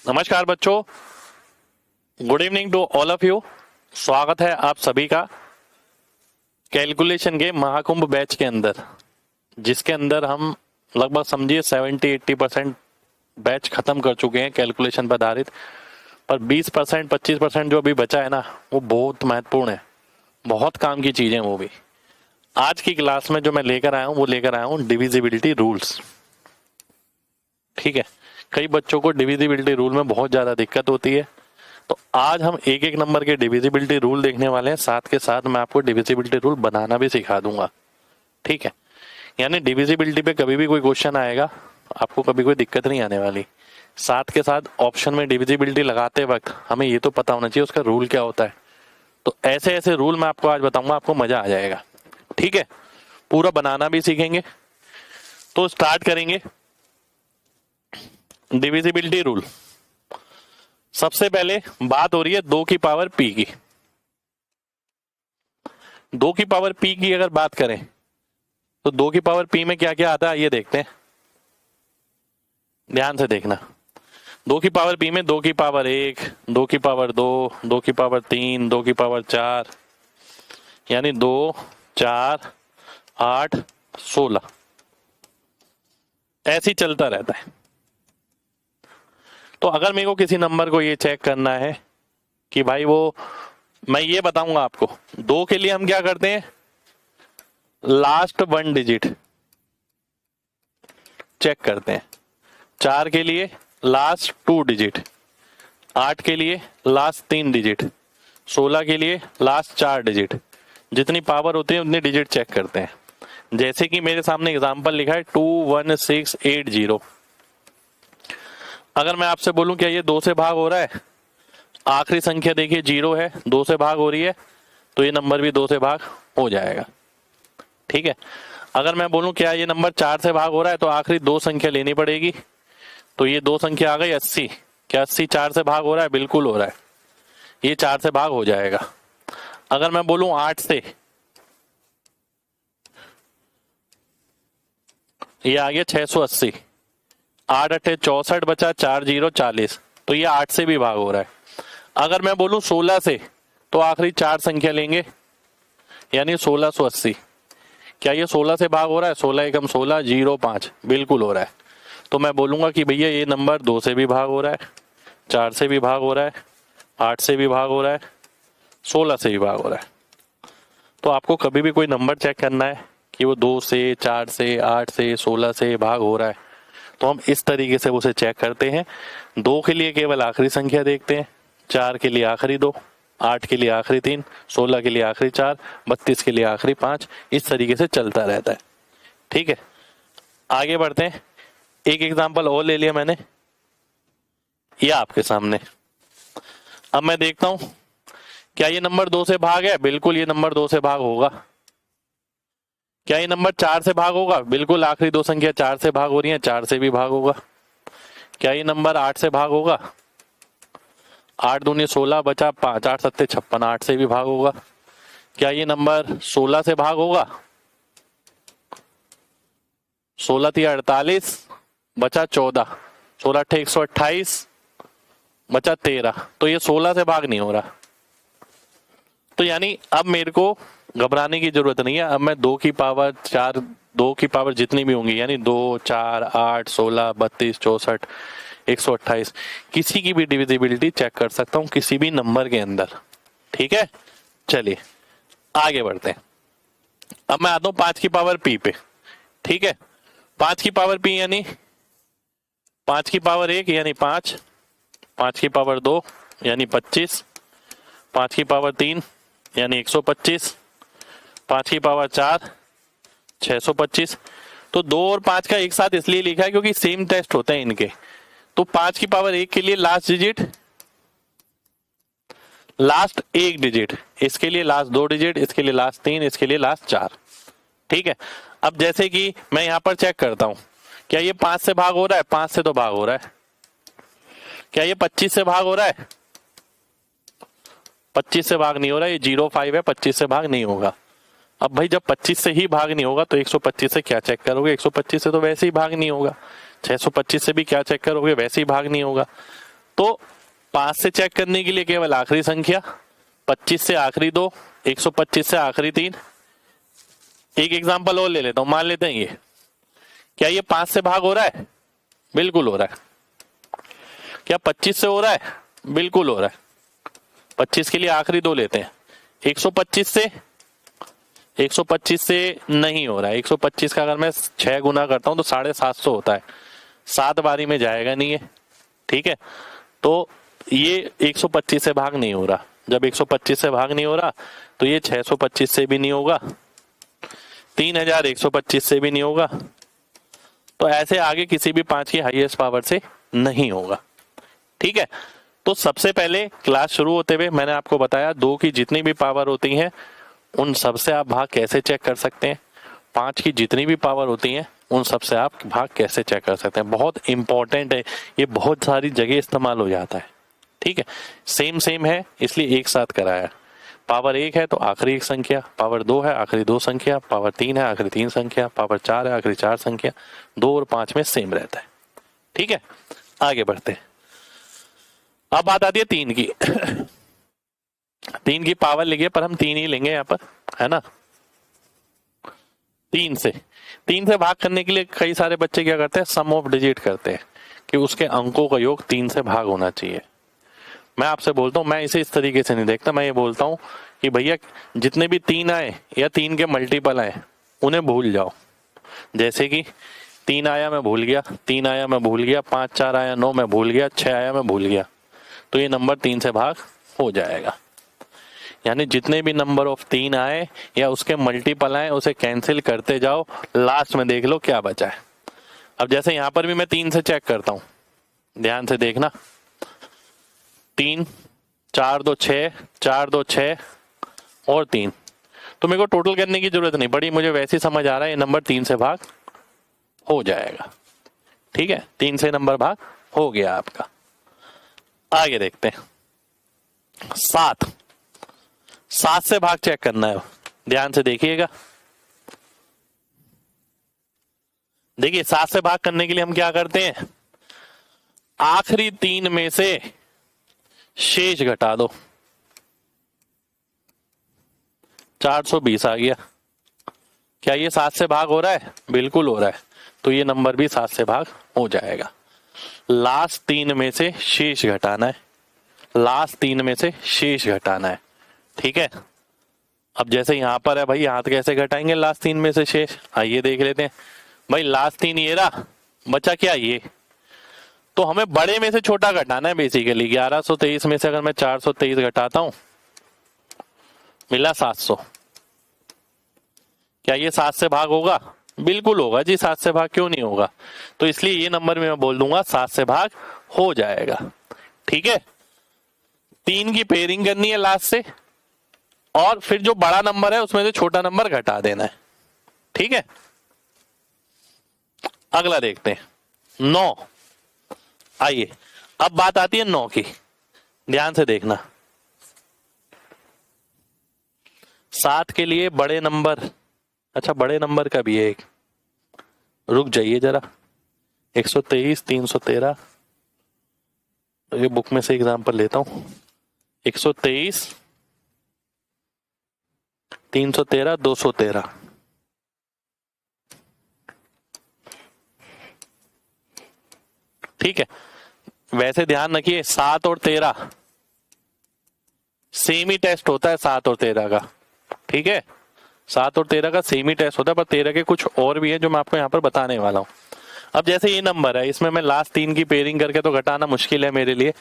नमस्कार बच्चों, good evening to all of you. स्वागत है आप सभी का कैलकुलेशन के महाकुंभ बैच के अंदर, जिसके अंदर हम लगभग समझिए 70-80% बैच खत्म कर चुके हैं कैलकुलेशन पर आधारित। पर 20% 25% जो अभी बचा है ना, वो बहुत महत्वपूर्ण है, बहुत काम की चीजें वो भी। आज की क्लास में जो मैं लेकर आया हूँ वो लेकर आया हूँ डिविजिबिलिटी रूल्स। ठीक है, कई बच्चों को डिविजिबिलिटी रूल में बहुत ज्यादा दिक्कत होती है, तो आज हम एक एक नंबर के डिविजिबिलिटी रूल देखने वाले हैं। साथ के साथ मैं आपको डिविजिबिलिटी रूल बनाना भी सिखा दूंगा। ठीक है, यानी डिविजिबिलिटी पे कभी भी कोई क्वेश्चन आएगा, आपको कभी कोई दिक्कत नहीं आने वाली। साथ के साथ ऑप्शन में डिविजिबिलिटी लगाते वक्त हमें ये तो पता होना चाहिए उसका रूल क्या होता है। तो ऐसे ऐसे रूल मैं आपको आज बताऊंगा, आपको मजा आ जाएगा। ठीक है, पूरा बनाना भी सीखेंगे। तो स्टार्ट करेंगे डिविजिबिलिटी रूल। सबसे पहले बात हो रही है 2 की पावर p की। 2 की पावर p की अगर बात करें तो 2 की पावर p में क्या क्या आता है ये देखते हैं, ध्यान से देखना। 2 की पावर p में 2 की पावर 1, 2 की पावर 2, 2 की पावर 3, 2 की पावर 4, यानी 2, 4, 8, 16 ऐसे ही चलता रहता है। तो अगर मेरे को किसी नंबर को ये चेक करना है कि भाई वो, मैं ये बताऊंगा आपको, 2 के लिए हम क्या करते हैं, लास्ट 1 डिजिट चेक करते हैं। 4 के लिए लास्ट 2 डिजिट, 8 के लिए लास्ट 3 डिजिट, 16 के लिए लास्ट 4 डिजिट। जितनी पावर होती है उतनी डिजिट चेक करते हैं। जैसे कि मेरे सामने एग्जांपल लिखा है 21680। अगर मैं आपसे बोलूं क्या ये 2 से भाग हो रहा है, आखिरी संख्या देखिए 0 है, 2 से भाग हो रही है, तो ये नंबर भी 2 से भाग हो जाएगा। ठीक है, अगर मैं बोलूं क्या ये नंबर 4 से भाग हो रहा है, तो आखिरी 2 संख्या लेनी पड़ेगी, तो ये 2 संख्या आ गई 80। क्या 80 4 से भाग हो रहा है? बिल्कुल हो रहा है, ये 4 से भाग हो जाएगा। अगर मैं बोलूं 8 से, ये आ गया 680, 8 8 64 बचा, 4 0 40, तो ये 8 से भी भाग हो रहा है। अगर मैं बोलूं 16 से, तो आखिरी 4 संख्या लेंगे, यानी 1680। क्या ये 16 से भाग हो रहा है? 16 एकम 16, 0 5, बिल्कुल हो रहा है। तो मैं बोलूंगा कि भैया ये नंबर 2 से भी भाग हो रहा है, 4 से भी भाग हो रहा है, 8 से भी भाग हो रहा है, 16 से भी भाग हो रहा है। तो आपको कभी भी कोई नंबर चेक करना है कि वो 2 से, 4 से, 8 से, 16 से भाग हो रहा है, तो हम इस तरीके से उसे चेक करते हैं। 2 के लिए केवल आखिरी संख्या देखते हैं, 4 के लिए आखिरी 2, 8 के लिए आखिरी 3, 16 के लिए आखिरी 4, 32 के लिए आखिरी 5, इस तरीके से चलता रहता है। ठीक है, आगे बढ़ते हैं। एक एग्जांपल और ले लिया मैंने, यह आपके सामने। अब मैं देखता हूं क्या ये नंबर 2 से भाग है? बिल्कुल ये नंबर 2 से भाग होगा। क्या ये नंबर 4 से भाग होगा? बिल्कुल आखिरी 2 संख्या 4 से भाग हो रही है, 4 से भी भाग होगा। क्या ये नंबर 8 से भाग होगा? 8 दूनी 16 बचा 5, 8 सत्ते 56, 8 से भी भाग होगा। क्या ये नंबर 16 से भाग होगा? 16 थी 48 बचा 14, 16 अट्ठे 128 बचा 13, तो ये 16 से भाग नहीं हो रहा। तो यानी अब मेरे को घबराने की जरूरत नहीं है। अब मैं 2 की पावर 4, 2 की पावर जितनी भी होंगी, यानी 2, 4, 8, 16, 32, 64, 128, किसी की भी डिविजिबिलिटी चेक कर सकता हूं किसी भी नंबर के अंदर। ठीक है, चलिए आगे बढ़ते हैं। अब मैं आता हूं 5 की पावर p पे। ठीक है, 5 की पावर p यानी 5 की पावर 1 यानी 5, 5 की पावर 2 यानी 25, 5 की पावर 3 यानी 125, 5 की पावर 4 625। तो 2 और 5 का एक साथ इसलिए लिखा है क्योंकि सेम टेस्ट होते हैं इनके। तो 5 की पावर 1 के लिए लास्ट डिजिट, लास्ट 1 डिजिट, इसके लिए लास्ट 2 डिजिट, इसके लिए लास्ट 3, इसके लिए लास्ट 4। ठीक है, अब जैसे कि मैं यहां पर चेक करता हूं, क्या ये 5 से भाग हो रहा है? 5 से तो भाग हो रहा है। क्या ये 25 से भाग हो रहा है? 25 से भाग नहीं हो रहा, ये 05 है, 25 से भाग नहीं होगा। अब भाई जब 25 से ही भाग नहीं होगा तो 125 से क्या चेक करोगे? 125 से तो वैसे ही भाग नहीं होगा। 625 से भी क्या चेक करोगे? वैसे ही भाग नहीं होगा। तो 5 से चेक करने के लिए केवल आखिरी संख्या, 25 से आखिरी 2, 125 से आखिरी 3। एक एग्जांपल और ले लेता हूं, मान लेते हैं ये, क्या ये 5 से भाग हो रहा है? बिल्कुल हो रहा है। क्या 25 से हो रहा है? बिल्कुल हो रहा है। 25 के लिए आखिरी 2 लेते हैं। 125 से नहीं हो रहा है। 125 का अगर मैं 6 गुना करता हूं तो 750 होता है, 7 बारी में जाएगा नहीं है, ठीक है। तो ये 125 से भाग नहीं हो रहा। जब 125 से भाग नहीं हो रहा तो ये 625 से भी नहीं होगा, 3125 से भी नहीं होगा, तो ऐसे आगे किसी भी 5 की हाईएस्ट पावर से नहीं होगा, ठीक है। तो सबसे पहले क्लास शुरू होते हुए मैंने आपको बताया 2 की जितनी भी पावर होती हैं उन सब से आप भाग कैसे चेक कर सकते हैं, 5 की जितनी भी पावर होती हैं उन सब से आप भाग कैसे चेक कर सकते हैं। बहुत इंपॉर्टेंट है, ये बहुत सारी जगह इस्तेमाल हो जाता है, ठीक है। सेम है इसलिए एक साथ कराया। पावर 1 है तो आखिरी 1 संख्या, पावर 2 है आखिरी 2 संख्या, पावर 3 है आखिरी 3 संख्या, पावर 4 है आखिरी 4 संख्या, 2 और 5 में सेम रहता है, ठीक है। आगे बढ़ते हैं। अब बात आती है 3 की। 3 की पावर लिखिए, पर हम 3 ही लेंगे यहाँ पर, है ना। 3 से भाग करने के लिए कई सारे बच्चे क्या करते हैं, सम ऑफ डिजिट करते हैं कि उसके अंकों का योग 3 से भाग होना चाहिए। मैं आपसे बोलता हूं, मैं इसे इस तरीके से नहीं देखता। मैं ये बोलता हूं कि भैया जितने भी 3 आए या 3 के मल्टीपल आए उन्हें भूल जाओ। जैसे कि 3 आया मैं भूल गया, 3 आया मैं भूल गया, 5 4 आया 9 मैं भूल गया, 6 आया मैं भूल गया, तो ये नंबर 3 से भाग हो जाएगा। यानी जितने भी नंबर ऑफ 3 आए या उसके मल्टीपल आए उसे कैंसिल करते जाओ, लास्ट में देख लो क्या बचा है। अब जैसे यहां पर भी मैं 3 से चेक करता हूं, ध्यान से देखना, 3 4 2 6, 4 2 6 और 3, तो मेरे को टोटल करने की जरूरत नहीं पड़ी, मुझे वैसे ही समझ आ रहा है ये नंबर 3 से भाग हो जाएगा, ठीक है। 3 से नंबर भाग हो गया आपका। आगे देखते हैं 7 से भाग चेक करना है, ध्यान से देखिएगा। देखिए 7 से भाग करने के लिए हम क्या करते हैं, आखिरी 3 में से शेष घटा दो। 420 आ गया। क्या ये 7 से भाग हो रहा है? बिल्कुल हो रहा है, तो ये नंबर भी 7 से भाग हो जाएगा। लास्ट 3 में से शेष घटाना है, लास्ट 3 में से शेष घटाना है, ठीक है। अब जैसे यहां पर है भाई, यहां कैसे घटाएंगे लास्ट 3 में से शेष, आइए देख लेते हैं। भाई लास्ट 3 ये रहा, बचा क्या ये, तो हमें बड़े में से छोटा घटाना है बेसिकली। 1123 में से अगर मैं 423 घटाता हूं, मिला 700। क्या ये 7 से भाग होगा? बिल्कुल होगा जी, 7 से भाग क्यों नहीं होगा। तो इसलिए ये नंबर में मैं बोल दूंगा 7 से भाग हो जाएगा, ठीक है। 3 की पेयरिंग करनी है लास्ट से, और फिर जो बड़ा नंबर है उसमें से छोटा नंबर घटा देना है, ठीक है। अगला देखते हैं 9। आइए अब बात आती है 9 की, ध्यान से देखना। 7 के लिए बड़े नंबर, अच्छा बड़े नंबर का भी है एक, रुक जाइए जरा। 123 313, ये बुक में से एग्जांपल लेता हूं। 123 313 213, ठीक है। वैसे ध्यान रखिए 7 और 13 सेम ही टेस्ट होता है, 7 और 13 का, ठीक है। 7 और 13 का सेम ही टेस्ट होता है, पर 13 के कुछ और भी है जो मैं आपको यहाँ पर बताने वाला हूँ। अब जैसे ये नंबर है, इसमें मैं लास्ट 3 की पेयरिंग करके तो घटाना मुश्किल है मेरे लिए,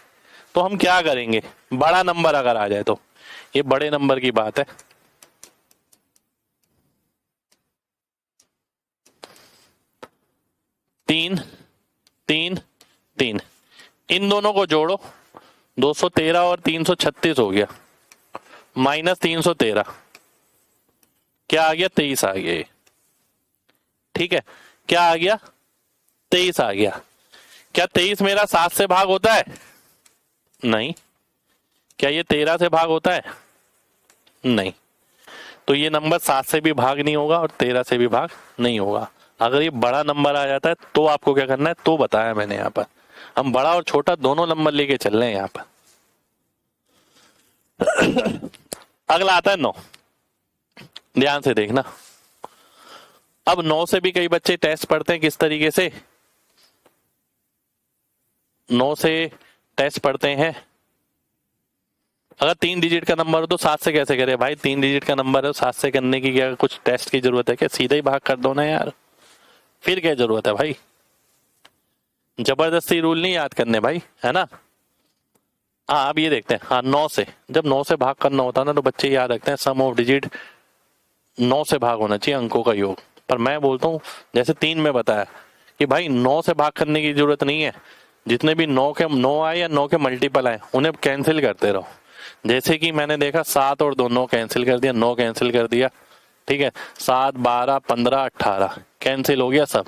तो हम क्या करेंगे, बड़ा नंबर अगर आ जाए तो, ये बड़े नंबर की बात है। तीन तीन तीन, इन दोनों को जोड़ो, 213 और 336 हो गया, माइनस 313, क्या आ गया, 23 आ गया ये, ठीक है। क्या आ गया, 23 आ गया। क्या 23 मेरा 7 से भाग होता है? नहीं। क्या ये 13 से भाग होता है? नहीं। तो ये नंबर 7 से भी भाग नहीं होगा और 13 से भी भाग नहीं होगा। अगर ये बड़ा नंबर आ जाता है तो आपको क्या करना है, तो बताया मैंने यहाँ पर। हम बड़ा और छोटा दोनों नंबर लेके चल रहे हैं यहाँ पर। अगला आता है 9। ध्यान से देखना। अब 9 से भी कई बच्चे टेस्ट पढ़ते हैं किस तरीके से, 9 से टेस्ट पढ़ते हैं, अगर 3 डिजिट का नंबर हो तो 7 से कैसे करे भाई, 3 डिजिट का नंबर है 7 से करने की क्या कुछ टेस्ट की जरूरत है क्या, सीधा ही भाग कर दो ना यार, फिर क्या जरूरत है भाई, जबरदस्ती रूल नहीं याद करने भाई, है ना। हाँ अब ये देखते हैं, हाँ 9 से, जब 9 से भाग करना होता है ना तो बच्चे याद रखते हैं सम ऑफ डिजिट 9 से भाग होना चाहिए अंकों का योग। पर मैं बोलता हूँ जैसे 3 में बताया कि भाई 9 से भाग करने की जरूरत नहीं है, जितने भी 9 आए या 9 के मल्टीपल आए उन्हें कैंसिल करते रहो। जैसे कि मैंने देखा 7 और 2 9 कैंसिल कर दिया, 9 कैंसिल कर दिया, ठीक है, 7 12 15 18 कैंसिल हो गया सब,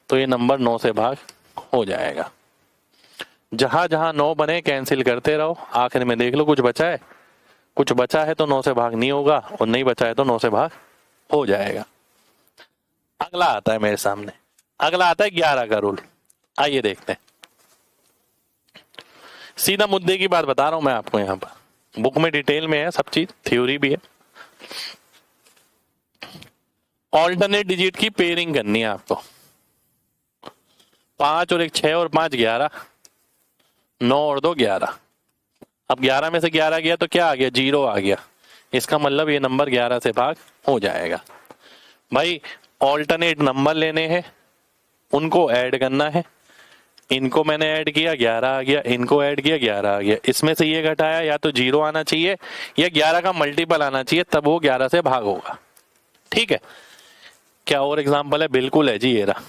तो ये नंबर 9 से भाग हो जाएगा। जहां जहां 9 बने कैंसिल करते रहो, आखिर में देख लो कुछ बचा है, कुछ बचा है तो 9 से भाग नहीं होगा और नहीं बचा है तो 9 से भाग हो जाएगा। अगला आता है मेरे सामने, अगला आता है 11 का रूल। आइए देखते हैं, सीधा मुद्दे की बात बता रहा हूं मैं आपको, यहां पर बुक में डिटेल में है सब चीज, थ्योरी भी है। ऑल्टरनेट डिजिट की पेयरिंग करनी है आपको, 5 और 1 6 और 5 11, 9 और 2 11। अब 11 में से 11 गया तो क्या आ गया, 0 आ गया, इसका मतलब ये नंबर 11 से भाग हो जाएगा। भाई ऑल्टरनेट नंबर लेने हैं, उनको ऐड करना है, इनको मैंने ऐड किया 11 आ गया, इनको ऐड किया 11 आ गया, इसमें से ये घटाया या तो 0 आना चाहिए या 11 का मल्टीपल आना चाहिए, तब वो 11 से भाग होगा। ठीक है, क्या और एग्जांपल है, बिल्कुल है जी, ये रहा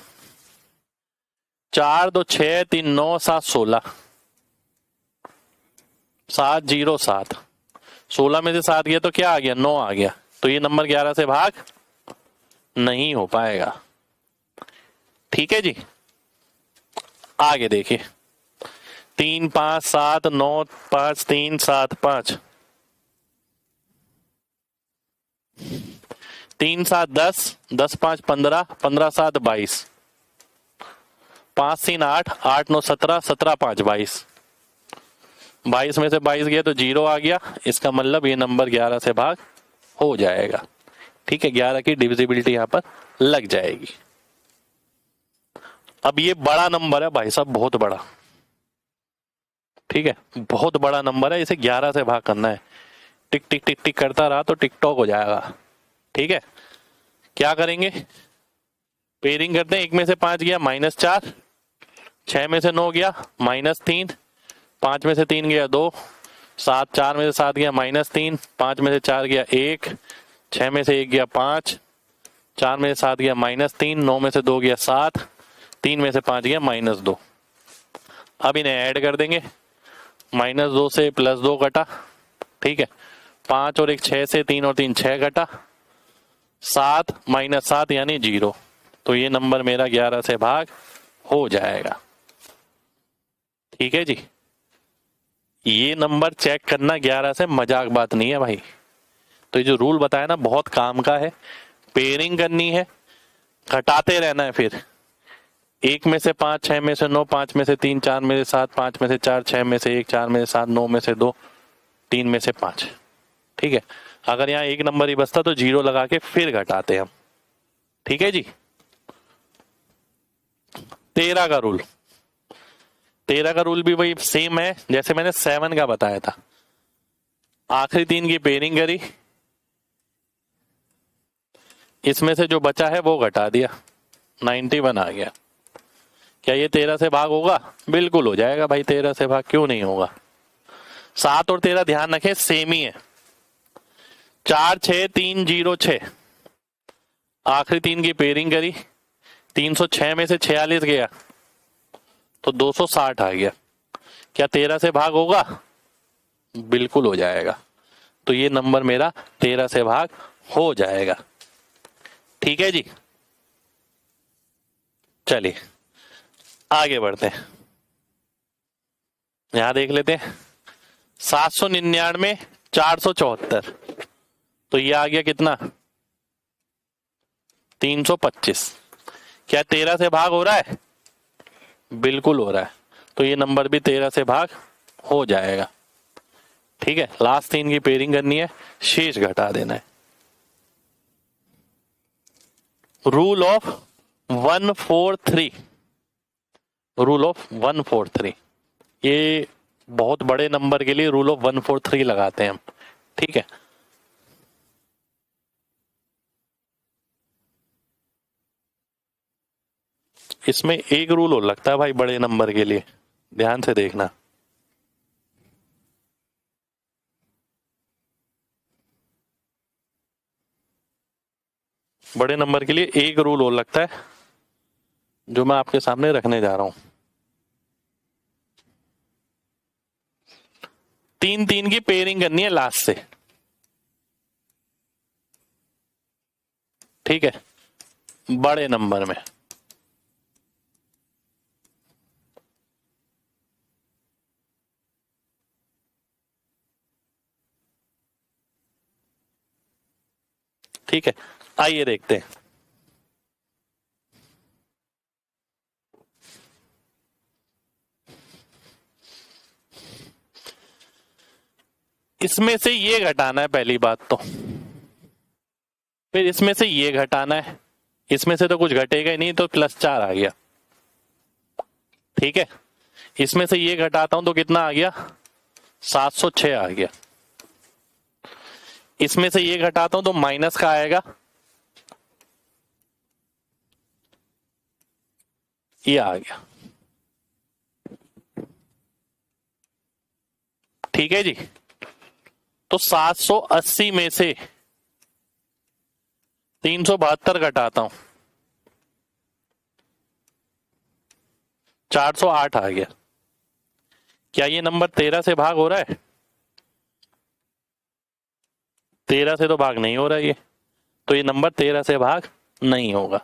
4 2 6 3 9 7 16, 7 0 7, 16 में से 7 गया तो क्या आ गया, 9 आ गया, तो ये नंबर 11 से भाग नहीं हो पाएगा। ठीक है जी, आगे देखिए 3 5 7 9 5 3 7 5, 3 7 10 10 5 15 15 7 22, 5 3 8 8 9 17 17 5 22, 22 में से 22 गया तो 0 आ गया, इसका मतलब ये नंबर 11 से भाग हो जाएगा। ठीक है, 11 की डिविजिबिलिटी यहां पर लग जाएगी। अब ये बड़ा नंबर है भाई साहब, बहुत बड़ा, ठीक है, बहुत बड़ा नंबर है, इसे 11 से भाग करना है, टिक टिक टिक टिक करता रहा तो टिकटॉक हो जाएगा। ठीक है, क्या करेंगे, पेयरिंग करते हैं, 1 में से 5 गया -4, 6 में से 9 गया -3, 5 में से 3 गया 2, 7 4 में से 7 गया -3, 5 में से 4 गया 1, 6 में से 1 गया 5, 4 में से 7 गया -3, 9 में से 2 गया 7, 3 में से 5 गया -2। अब इन्हें ऐड कर देंगे, -2 से +2 घटा, ठीक है, 5 और 1 6 से, 3 और 3 6 घटा, 7 -7 यानी 0, तो ये नंबर मेरा 11 से भाग हो जाएगा। ठीक है जी, ये नंबर चेक करना 11 से मजाक बात नहीं है भाई, तो ये जो रूल बताया ना बहुत काम का है, पेयरिंग करनी है, घटाते रहना है, फिर 1 में से 5, 6 में से 9, 5 में से 3, 4 में से 7, 5 में से 4, 6 में से 1, 4 में से 7, 9 में से 2, 3 में से 5। ठीक है, अगर यहाँ एक नंबर ही बचता तो 0 लगा के फिर घटाते हम। ठीक है जी, 13 का रूल, 13 का रूल भी वही सेम है जैसे मैंने 7 का बताया था, आखिरी 3 की पेयरिंग करी, इसमें से जो बचा है वो घटा दिया, 91 आ गया। क्या ये 13 से भाग होगा, बिल्कुल हो जाएगा भाई, 13 से भाग क्यों नहीं होगा। 7 और 13 ध्यान रखें सेम ही है, 4 6 3 0 6, आखिरी 3 की पेयरिंग करी, 306 में से 46 गया तो 260 आ गया, क्या 13 से भाग होगा, बिल्कुल हो जाएगा, तो ये नंबर मेरा 13 से भाग हो जाएगा। ठीक है जी, चलिए आगे बढ़ते हैं, यहां देख लेते हैं 799 474, तो ये आ गया कितना 325, क्या 13 से भाग हो रहा है, बिल्कुल हो रहा है, तो ये नंबर भी 13 से भाग हो जाएगा। ठीक है, लास्ट 3 की पेयरिंग करनी है, शेष घटा देना है। रूल ऑफ 143, रूल ऑफ 143, ये बहुत बड़े नंबर के लिए रूल ऑफ 143 लगाते हैं हम। ठीक है, इसमें एक रूल और लगता है भाई बड़े नंबर के लिए, ध्यान से देखना। बड़े नंबर के लिए एक रूल और लगता है जो मैं आपके सामने रखने जा रहा हूं। 3-3 की पेयरिंग करनी है लास्ट से। ठीक है, बड़े नंबर में। ठीक है, आइए देखते हैं। इसमें से ये घटाना है पहली बात तो, फिर इसमें से ये घटाना है, इसमें से तो कुछ घटेगा ही नहीं, तो +4 आ गया। ठीक है, इसमें से ये घटाता हूं तो कितना आ गया, 706 आ गया। इसमें से ये घटाता हूं तो माइनस का आएगा, ये आ गया। ठीक है जी, तो 780 में से 372 घटाता हूं, 408 आ गया। क्या ये नंबर 13 से भाग हो रहा है? 13 से तो भाग नहीं हो रहा है ये, तो ये नंबर 13 से भाग नहीं होगा।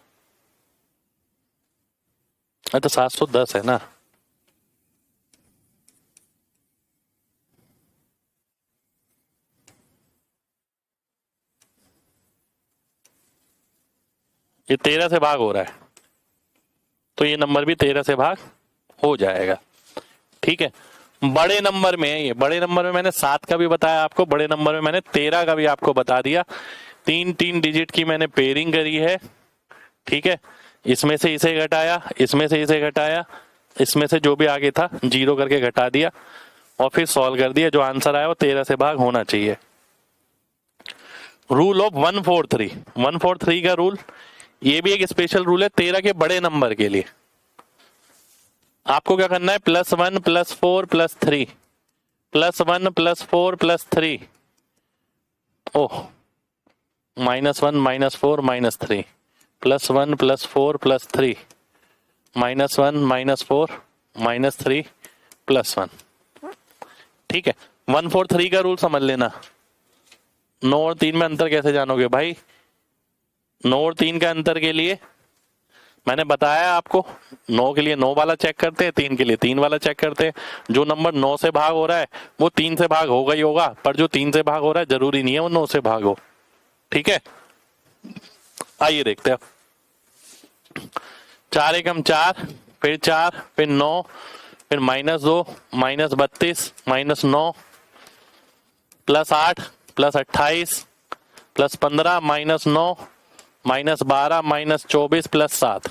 तो 710 है ना। ये 13 से भाग हो रहा है, तो ये नंबर भी 13 से भाग हो जाएगा। ठीक है, बड़े नंबर में है ये, बड़े नंबर में मैंने 7 का भी बताया आपको, बड़े नंबर में मैंने 13 का भी आपको बता दिया। 3-3 डिजिट की मैंने पेयरिंग करी है। ठीक है, इसमें से इसे घटाया, इसमें से इसे घटाया, इसमें से जो भी आगे था 0 करके घटा दिया और फिर सॉल्व कर दिया। जो आंसर आया वो 13 से भाग होना चाहिए। रूल ऑफ 143, 143 का रूल, ये भी एक स्पेशल रूल है 13 के बड़े नंबर के लिए। आपको क्या करना है, +1 +4 +3, +1 +4 +3, ओह -1 -4 -3, +1 +4 +3, -1 -4 -3 +1। ठीक है, 143 का रूल समझ लेना। 9 और 3 में अंतर कैसे जानोगे भाई? 9 और 3 का अंतर के लिए मैंने बताया आपको, 9 के लिए 9 वाला चेक करते हैं, 3 के लिए 3 वाला चेक करते हैं। जो नंबर 9 से भाग हो रहा है वो 3 से भाग होगा ही होगा, पर जो 3 से भाग हो रहा है जरूरी नहीं है वो 9 से भाग हो। ठीक है, आइए देखते हैं। 4 एकम 4, फिर 4, फिर 9, फिर -2, -32, -9, +8, +28, +15, -9, -12, -24, +7।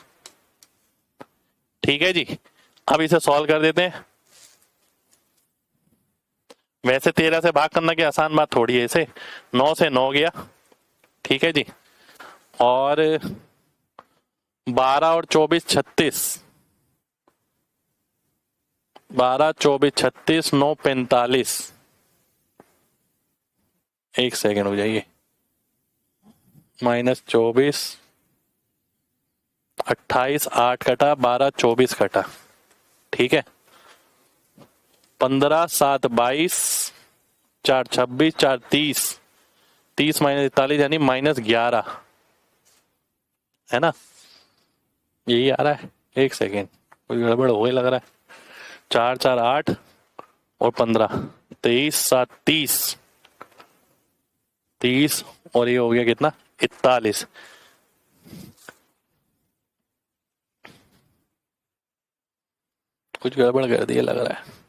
ठीक है जी, अब इसे सॉल्व कर देते हैं। वैसे 13 से भाग करना की आसान बात थोड़ी है, इसे 9 से 9 गया। ठीक है जी, और 12 और 24 36, 12 24 36 9 45। एक सेकेंड हो जाइए, -24, 28, 8 कटा, 12 24 कटा। ठीक है, 15 7 22, 4 26, 4 30, 30 -41 यानी -11 है ना। यही आ रहा है, एक सेकेंड कोई गड़बड़ हो गई लग रहा है। 4 4 8 और 15, 23 7 30, 30 और ये हो गया कितना, 41। कुछ गड़बड़ कर दी लग रहा है।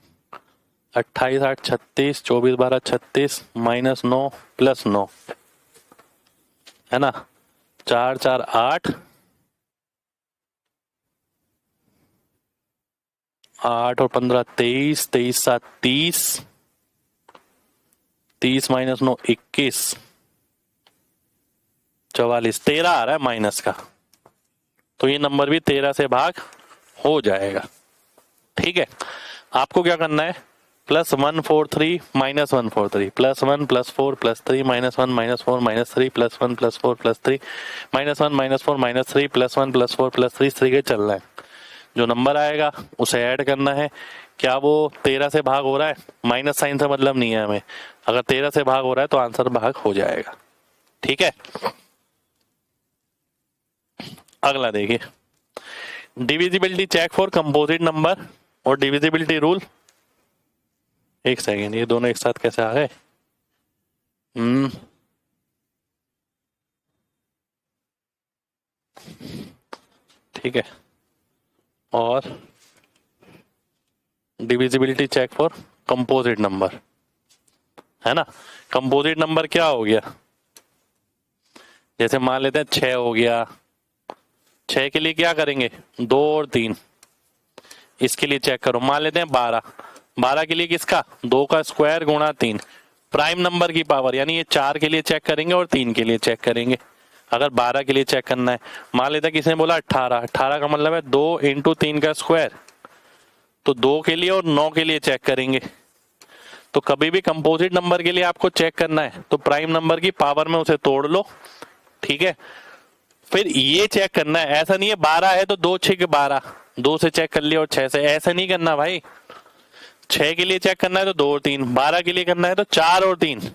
28 8 36, 24 12 36, -9 +9 है ना। 4 4 8, 8 और 15 23, 23 7 30, 30 -9 21, 44, 13 आ रहा है माइनस का, तो ये नंबर भी 13 से भाग हो जाएगा। ठीक है, आपको क्या करना है, +143 -143, +1 +4 +3 -1 -4 -3 +1 +4 +3 -1 -4 -3 +1 +4 +3 इस तरीके चलना है। जो नंबर आएगा उसे ऐड करना है। क्या वो 13 से भाग हो रहा है, माइनस साइन से मतलब नहीं है हमें, अगर 13 से भाग हो रहा है तो आंसर भाग हो जाएगा। ठीक है, अगला देखिए, divisibility check for composite number और डिविजिबिलिटी रूल। एक सेकेंड, ये दोनों एक साथ कैसे आ गए? ठीक है, और divisibility check for composite number है ना। कंपोजिट नंबर क्या हो गया, जैसे मान लेते हैं 6 हो गया, 6 के लिए क्या करेंगे, 2 और 3, इसके लिए चेक करो। मान लेते हैं 12, 12 के लिए किसका, 2 का स्क्वायर गुणा 3, प्राइम नंबर की पावर, यानी ये 4 के लिए चेक करेंगे और 3 के लिए चेक करेंगे। अगर 12 के लिए चेक करना है, मान लेते हैं किसने बोला 18, 18 का मतलब है 2 × 3 का स्क्वायर, तो 2 के लिए और 9 के लिए चेक करेंगे। तो कभी भी कंपोजिट नंबर के लिए आपको चेक करना है तो प्राइम नंबर की पावर में उसे तोड़ लो। ठीक है, फिर ये चेक करना है, ऐसा नहीं है 12 है तो 2 6 12, 2 से चेक कर लिया और 6 से, ऐसा नहीं करना भाई। 6 के लिए चेक करना है तो 2 और 3, 12 के लिए करना है तो 4 और 3।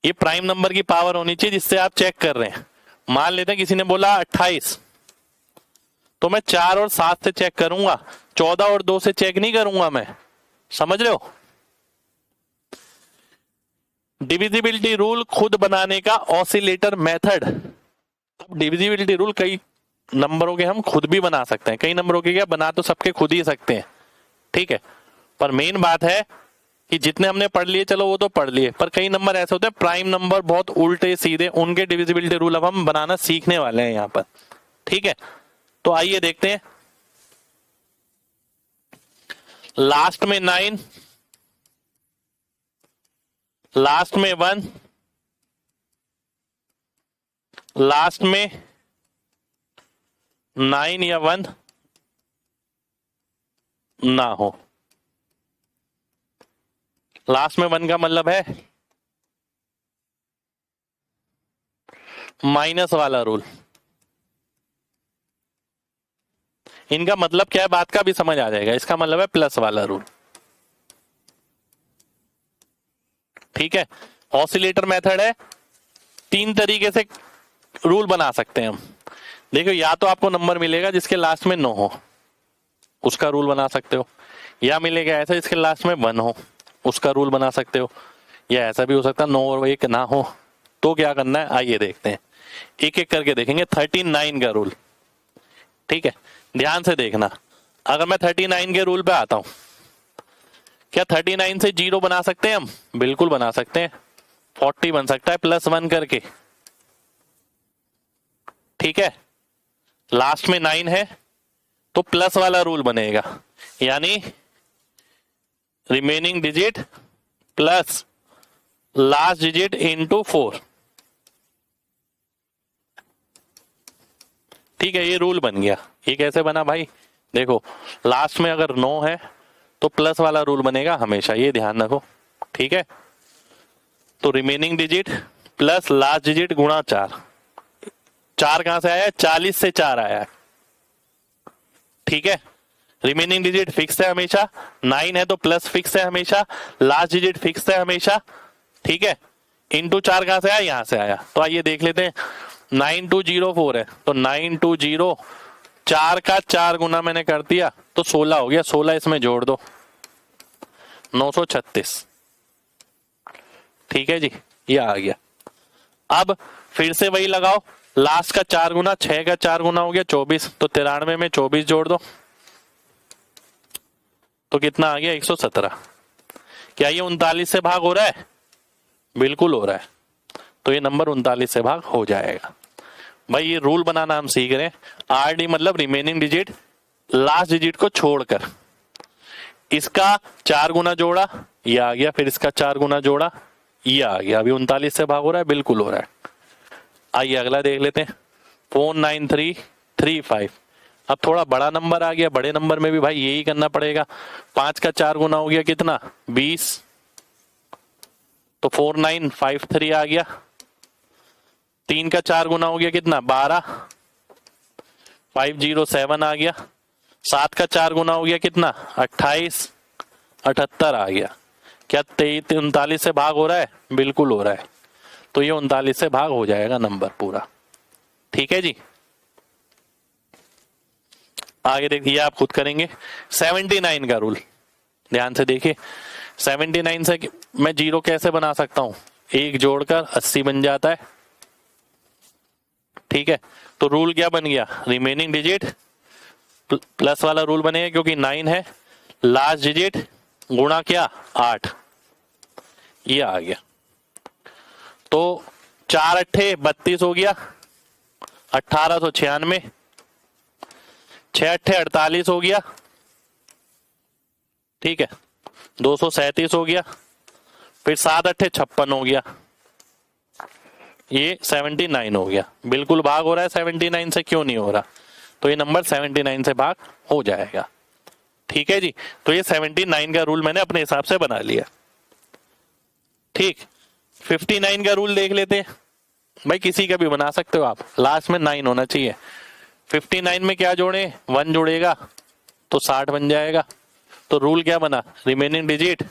ये प्राइम नंबर की पावर होनी चाहिए जिससे आप चेक कर रहे हैं। मान लेते हैं किसी ने बोला 28, तो मैं 4 और 7 से चेक करूंगा, 14 और 2 से चेक नहीं करूंगा मैं। समझ रहे हो? डिविजिबिलिटी रूल खुद बनाने का ऑसिलेटर मेथड। अब डिविजिबिलिटी रूल कई नंबरों के हम खुद भी बना सकते हैं, कई नंबरों के क्या बना तो सबके खुद ही सकते हैं। ठीक है, पर मेन बात है कि जितने हमने पढ़ लिए चलो वो तो पढ़ लिए, पर कई नंबर ऐसे होते हैं प्राइम नंबर बहुत उल्टे सीधे, उनके डिविजिबिलिटी रूल अब हम बनाना सीखने वाले हैं यहाँ पर। ठीक है, तो आइए देखते हैं। लास्ट में 9, लास्ट में 1, लास्ट में 9 या 1 ना हो। लास्ट में 1 का मतलब है माइनस वाला रूल। इनका मतलब क्या है बात का भी समझ आ जाएगा, इसका मतलब है प्लस वाला रूल। ठीक है, ऑसिलेटर मेथड है, 3 तरीके से रूल बना सकते हैं हम। देखो, या तो आपको नंबर मिलेगा जिसके लास्ट में 9 हो, उसका रूल बना सकते हो, या मिलेगा ऐसा जिसके लास्ट में 1 हो, उसका रूल बना सकते हो, या ऐसा भी हो सकता है 9 और 1 ना हो। तो क्या करना है आइए देखते हैं, एक एक करके देखेंगे। 39 का रूल, ठीक है, ध्यान से देखना। अगर मैं 39 के रूल पे आता हूं, क्या 39 से 0 बना सकते हैं हम? बिल्कुल बना सकते हैं, 40 बन सकता है +1 करके। ठीक है, लास्ट में 9 है तो प्लस वाला रूल बनेगा, यानी remaining digit plus last digit into 4। ठीक है, ये रूल बन गया। ये कैसे बना भाई? देखो, लास्ट में अगर 9 है तो प्लस वाला रूल बनेगा हमेशा, ये ध्यान रखो। ठीक है, तो remaining digit plus last digit गुणा 4। 4 कहां से आया है? 40 से 4 आया है। ठीक है, रिमेनिंग डिजिट फिक्स है हमेशा, 9 है तो प्लस फिक्स है हमेशा, लास्ट डिजिट फिक्स है हमेशा। ठीक है, इंटू 4 कहां से आया? यहां से आया। तो आइए देख लेते हैं, 9204 है तो 920, 4 का 4 गुना मैंने कर दिया तो 16 हो गया, 16 इसमें जोड़ दो, 936। ठीक है जी, ये आ गया। अब फिर से वही लगाओ, लास्ट का 4 गुना, 6 का 4 गुना हो गया 24, तो 93 में 24 जोड़ दो, तो कितना आ गया 117। क्या ये 39 से भाग हो रहा है? बिल्कुल हो रहा है, तो ये नंबर 39 से भाग हो जाएगा। भाई ये रूल बनाना हम सीख रहे हैं। आरडी मतलब रिमेनिंग डिजिट लास्ट डिजिट को छोड़कर। इसका 4 गुना जोड़ा, ये आ गया, फिर इसका 4 गुना जोड़ा, ये आ गया। अभी 39 से भाग हो रहा है, बिल्कुल हो रहा है। आइए अगला देख लेते हैं, 49335। अब थोड़ा बड़ा नंबर आ गया, बड़े नंबर में भी भाई यही करना पड़ेगा। 5 का 4 गुना हो गया कितना? 20, तो 4953 आ गया। 3 का 4 गुना हो गया कितना? 12, 507 आ गया। 7 का 4 गुना हो गया कितना? 28, 78 आ गया। क्या 39 से भाग हो रहा है? बिल्कुल हो रहा है, तो ये 39 से भाग हो जाएगा नंबर पूरा। ठीक है जी, आगे देखिए, आप खुद करेंगे। 79 का रूल ध्यान से देखिए। 79 से मैं जीरो कैसे बना सकता हूं? 1 जोड़कर 80 बन जाता है। ठीक है, तो रूल क्या बन गया? रिमेनिंग डिजिट प्लस वाला रूल बनेगा, क्योंकि 9 है, लास्ट डिजिट गुणा क्या? 8, ये आ गया। तो 4 अट्ठे 32 हो गया, 1896। 6 अट्ठे 48 हो गया, ठीक है, 237 हो गया। फिर 7 अट्ठे 56 हो गया, ये 79 हो गया। बिल्कुल भाग हो रहा है 79 से, क्यों नहीं हो रहा? तो ये नंबर 79 से भाग हो जाएगा। ठीक है जी, तो ये 79 का रूल मैंने अपने हिसाब से बना लिया। ठीक, 59 का रूल देख लेते हैं। भाई किसी का भी बना सकते हो आप, लास्ट में 9 होना चाहिए। 59 में क्या जोड़े? 1 जोड़ेगा तो 60 बन जाएगा। तो रूल क्या बना? रिमेनिंग डिजिट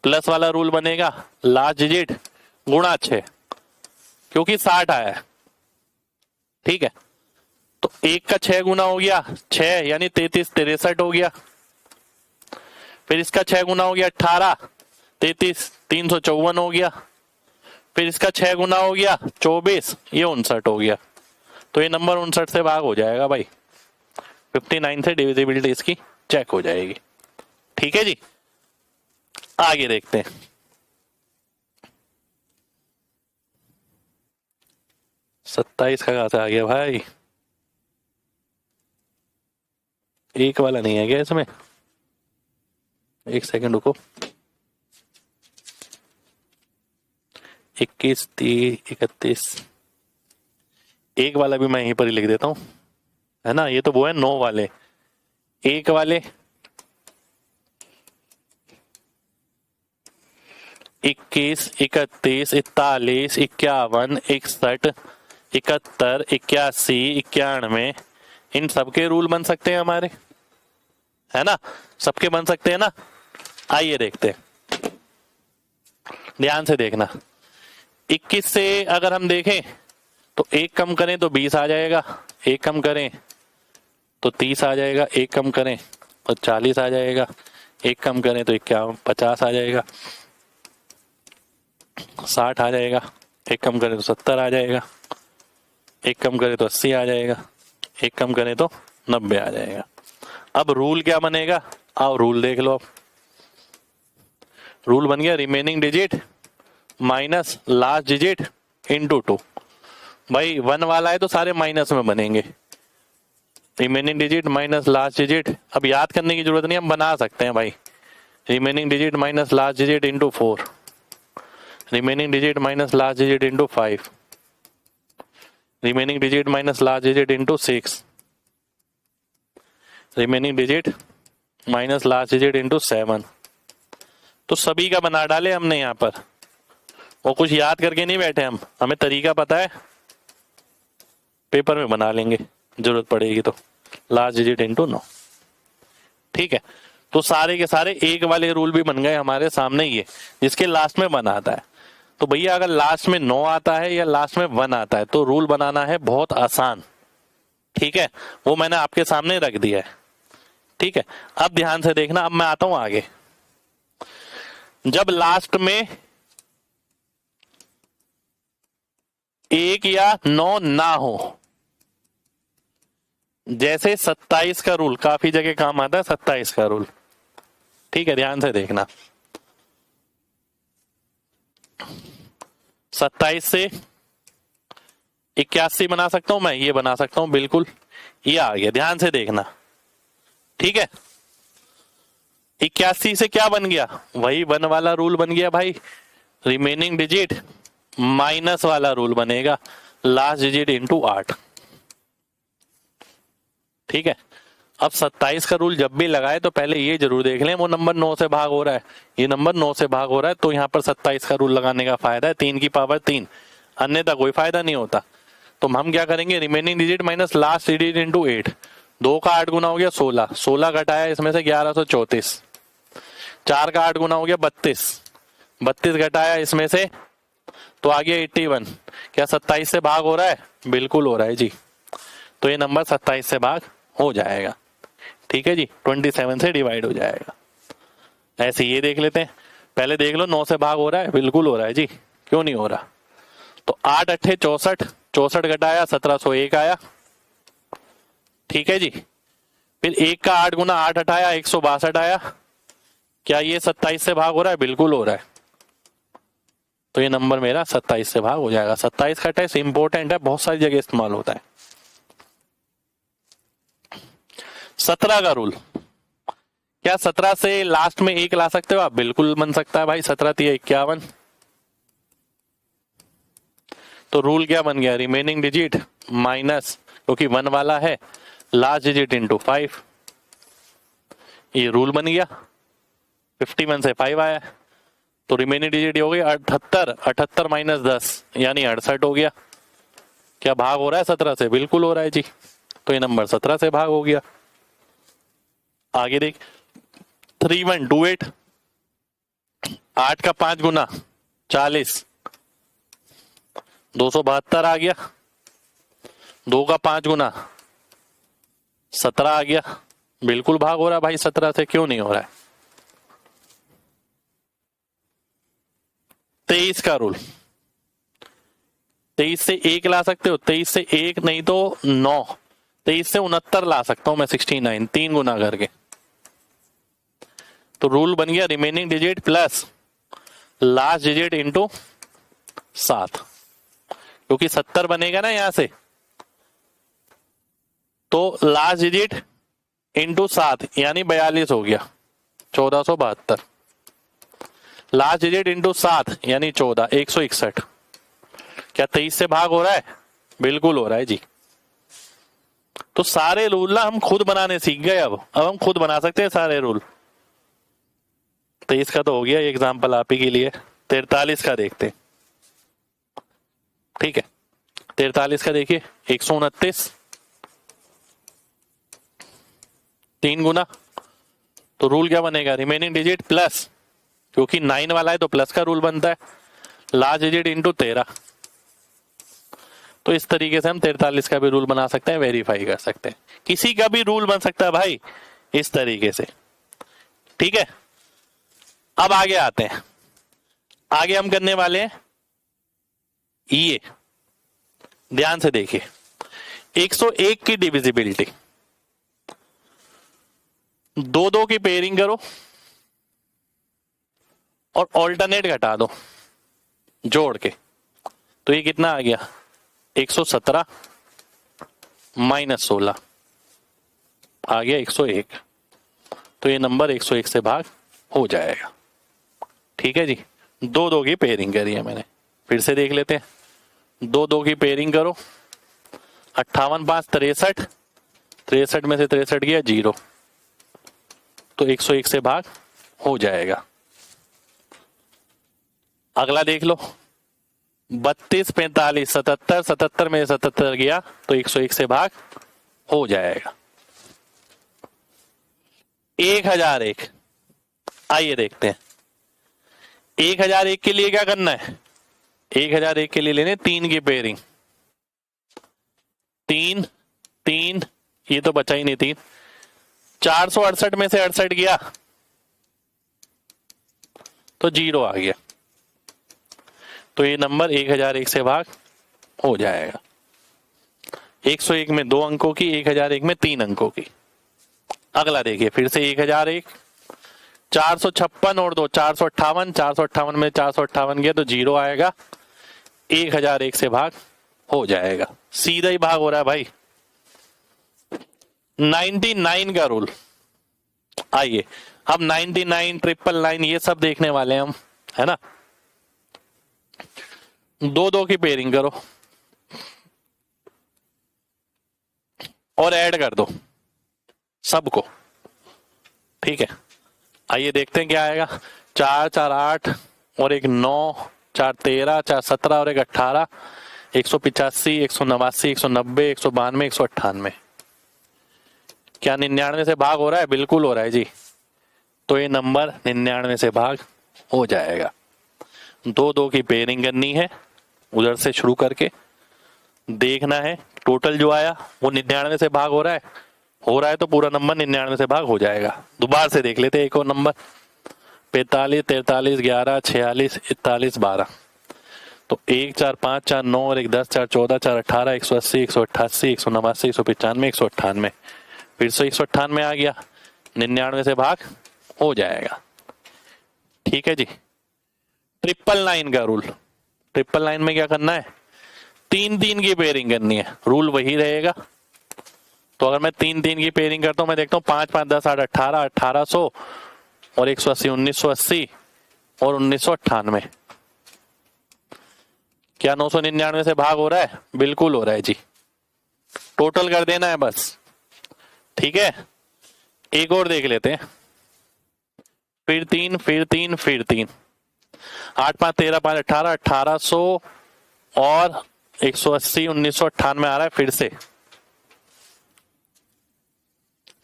प्लस वाला रूल बनेगा, लास्ट डिजिट गुणा 6, क्योंकि 60 आया है। ठीक है, तो 1 का 6 गुना हो गया 6, यानी 33 63 हो गया। फिर इसका 6 गुना हो गया 18, 33 354 हो गया। फिर इसका 6 गुना हो गया 24, ये 59 हो गया। तो ये नंबर 59 से भाग हो जाएगा भाई। 59 से डिविजिबिलिटी इसकी चेक हो जाएगी। ठीक है जी, आगे देखते हैं। सत्ताईस का कहां से आ गया भाई? एक वाला नहीं है क्या इसमें? एक सेकंड रुको। 21 30 31, एक वाला भी मैं यहीं पर ही लिख देता हूं, है ना। ये तो वो है 9 वाले। एक वाले 21 31 41 51 61 71 81 91, इन सबके रूल बन सकते हैं हमारे, है ना। सबके बन सकते हैं ना। आइए देखते हैं, ध्यान से देखना। 21 से अगर हम देखें तो 1 कम करें तो 20 आ जाएगा, 1 कम करें तो 30 आ जाएगा, 1 कम करें तो 40 आ जाएगा, 1 कम करें तो 51 50 आ जाएगा, 60 आ जाएगा, 1 कम करें तो 70 आ जाएगा, 1 कम करें तो 80 आ जाएगा, 1 कम करें तो 90 आ जाएगा। अब रूल क्या बनेगा? आओ रूल देख लो। अब रूल बन गया remaining digit minus last digit into 2। भाई 1 वाला है तो सारे माइनस में बनेंगे। Remaining digit minus last digit, अब याद करने की जरूरत नहीं, हम बना सकते हैं भाई। Remaining digit minus last digit into 4, remaining digit minus last digit into 5, remaining digit minus last digit into 6, remaining digit minus last digit into 7। तो सभी का बना डाले हमने यहाँ पर, वो कुछ याद करके नहीं बैठे हम, हमें तरीका पता है, पेपर में बना लेंगे जरूरत पड़ेगी तो। लास्ट डिजिट इंटू 9, ठीक है। तो सारे के सारे एक वाले रूल भी बन गए हमारे सामने, ये जिसके लास्ट में 1 आता है। तो भैया अगर लास्ट में 9 आता है या लास्ट में 1 आता है तो रूल बनाना है बहुत आसान, ठीक है। वो मैंने आपके सामने रख दिया है, ठीक है। अब ध्यान से देखना, अब मैं आता हूं आगे। जब लास्ट में 1 या 9 ना हो, जैसे 27 का रूल काफी जगह काम आता है, 27 का रूल ठीक है, ध्यान से देखना। 27 से 81 बना सकता हूं मैं, ये बना सकता हूं बिल्कुल, ये आ गया, ध्यान से देखना। ठीक है, 81 से क्या बन गया, वही 1 वाला रूल बन गया भाई, रिमेनिंग डिजिट माइनस वाला रूल बनेगा, लास्ट डिजिट इंटू 8। ठीक है, अब 27 का रूल जब भी लगाए तो पहले ये जरूर देख लें वो नंबर 9 से भाग हो रहा है, ये नंबर 9 से भाग हो रहा है, तो यहाँ पर 27 का रूल लगाने का फायदा है, 3 की पावर 3, अन्यथा कोई फायदा नहीं होता। तो हम क्या करेंगे, remaining digit minus last digit into 8, 2 का 8 गुना हो गया 16, 16 घटाया इसमें से 1134, 4 का 8 गुना हो गया 32, 32 घटाया इसमें से तो आ गया 81। क्या 27 से भाग हो रहा है, बिल्कुल हो रहा है जी, तो ये नंबर 27 से भाग हो जाएगा। ठीक है जी, 27 से डिवाइड हो जाएगा। ऐसे ये देख लेते हैं, पहले देख लो 9 से भाग हो रहा है, बिल्कुल हो रहा है जी, क्यों नहीं हो रहा। तो 8 अट्ठे 64, 64 घटाया 1701 आया। ठीक है जी, फिर 1 का 8 गुना 8 हटाया 162 आया। क्या ये 27 से भाग हो रहा है, बिल्कुल हो रहा है, तो ये नंबर मेरा 27 से भाग हो जाएगा। 27 का टेस्ट इंपॉर्टेंट है, बहुत सारी जगह इस्तेमाल होता है। 17 का रूल, क्या 17 से लास्ट में 1 ला सकते हो आप, बिल्कुल बन सकता है भाई, 17 3 51। तो रूल क्या बन गया, रिमेनिंग डिजिट माइनस, क्योंकि 1 वाला है, लास्ट डिजिट इंटू 5, ये रूल बन गया। 51 से 5 आया, तो रिमेनिंग डिजिट हो गई 78, 78 माइनस 10 यानी 68 हो गया। क्या भाग हो रहा है 17 से, बिल्कुल हो रहा है जी, तो ये नंबर 17 से भाग हो गया। आगे देख, 3128, 8 का 5 गुना 40, 272 आ गया, 2 का 5 गुना 17 आ गया, बिल्कुल भाग हो रहा है भाई 17 से, क्यों नहीं हो रहा है। 23 का रूल, 23 से 1 ला सकते हो, 23 से 1 नहीं तो 9, 23 से 69 ला सकता हूं मैं 69, 3 गुना करके। तो रूल बन गया remaining digit plus last digit into 7, क्योंकि 70 बनेगा ना यहां से, तो लास्ट डिजिट इंटू 7 यानी 42 हो गया, 1472, लास्ट डिजिट इंटू 7 यानी 14, 161। क्या 23 से भाग हो रहा है, बिल्कुल हो रहा है जी। तो सारे रूल ना हम खुद बनाने सीख गए, अब हम खुद बना सकते हैं सारे रूल। 23 का तो हो गया एग्जाम्पल आप ही के लिए, 43 का देखते हैं। ठीक है, 43 का देखिए, 129, 3 गुना, तो रूल क्या बनेगा, रिमेनिंग डिजिट प्लस, क्योंकि 9 वाला है तो प्लस का रूल बनता है, लास्ट डिजिट इंटू 13। तो इस तरीके से हम 43 का भी रूल बना सकते हैं, वेरीफाई कर सकते हैं, किसी का भी रूल बन सकता है भाई इस तरीके से। ठीक है, अब आगे आते हैं, आगे हम करने वाले हैं ये, ध्यान से देखिए, 101 की डिविजिबिलिटी, 2 की पेयरिंग करो और ऑल्टरनेट घटा दो जोड़ के, तो ये कितना आ गया, 117 माइनस 16 आ गया 101, तो ये नंबर 101 से भाग हो जाएगा। ठीक है जी, 2 की पेयरिंग करी है मैंने, फिर से देख लेते हैं, 2 की पेयरिंग करो, 58 5 63, 63 में से 63 गया 0, तो 101 से भाग हो जाएगा। अगला देख लो, 32 45 77, 77 में 77 गया तो 101 से भाग हो जाएगा। 1001, आइए देखते हैं, 1001 के लिए क्या करना है, 1001 के लिए लेने 3 की पेयरिंग, 3 3, ये तो बचा ही नहीं 3, 468 में से 68 गया तो 0 आ गया, तो ये नंबर 1001 से भाग हो जाएगा। 101 में 2 अंकों की, 1001 में 3 अंकों की। अगला देखिए, फिर से 1001, 456 और 2 458, 458 में 458 गया तो 0 आएगा, 1001 से भाग हो जाएगा, सीधा ही भाग हो रहा है भाई। 99 का रूल, आइए अब 99, 999 ये सब देखने वाले हैं हम, है ना। 2-2 की पेयरिंग करो और ऐड कर दो सबको, ठीक है। आइए देखते हैं क्या आएगा। 4 4 8 और एक 9, 4 13, 4 17 और एक 18, 185, 189, 190, 192, 198। क्या 99 से भाग हो रहा है? बिल्कुल हो रहा है जी। तो ये नंबर 99 से भाग हो जाएगा। 2-2 की पेयरिंग करनी है, उधर से शुरू करके देखना है टोटल जो आया वो 99 से भाग हो रहा है तो पूरा नंबर 99 से भाग हो जाएगा। दोबारा से देख लेते हैं एक और नंबर, 45, 43, 11, 46, 41, 12। तो 1 4 5 4 9 और 1 10, 4 14, 4 18, 180, 188, 189, 195, 198, फिर से 198 आ गया, 99 से भाग हो जाएगा, ठीक है जी। 999 का रूल, 999 में क्या करना है? 3-3 की पेयरिंग करनी है, रूल वही रहेगा। तो अगर मैं 3-3 की पेयरिंग करता हूं, मैं देखता हूँ 5 5 10 8 18, 1800 और 180, 1980 और 1998। क्या 999 से भाग हो रहा है? बिल्कुल हो रहा है जी। टोटल कर देना है बस, ठीक है। एक और देख लेते हैं, फिर 3 फिर 3 फिर 3, 8 5 13 5 18, 1800 और 180, 1998 आ रहा है, फिर से